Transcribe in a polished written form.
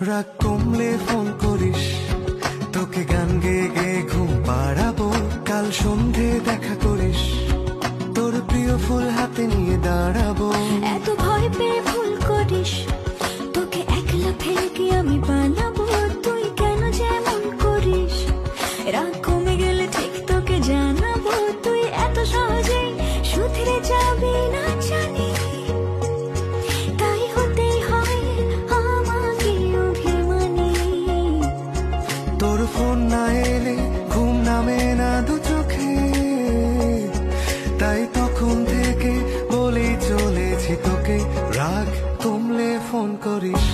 রাগ কমলে ফোন করিস, তোকে গান গেয়ে গেয়ে ঘুম পাড়াবো। কাল সন্ধে দেখা করিস, তোর প্রিয় ফুল হাতে নিয়ে দাঁড়াবো। এত ভয় পেয়ে ভুল করিস, তোকে একলা ফেলে কি আমি বানাবো? তুই কেন যেমন করিস, রাগ কমে গেলে ঠিক তোকে জানাবো। তুই এত সহজেই শুধরে যাবি না জানি, তাই হতেই হয় আমাকে অভিমানী। তোর ফোন না এলে ঘুম নামে না দু চোখে, তাই তখন থেকে বলেই চলেছি তোকে, রাগ কমলে ফোন করিস।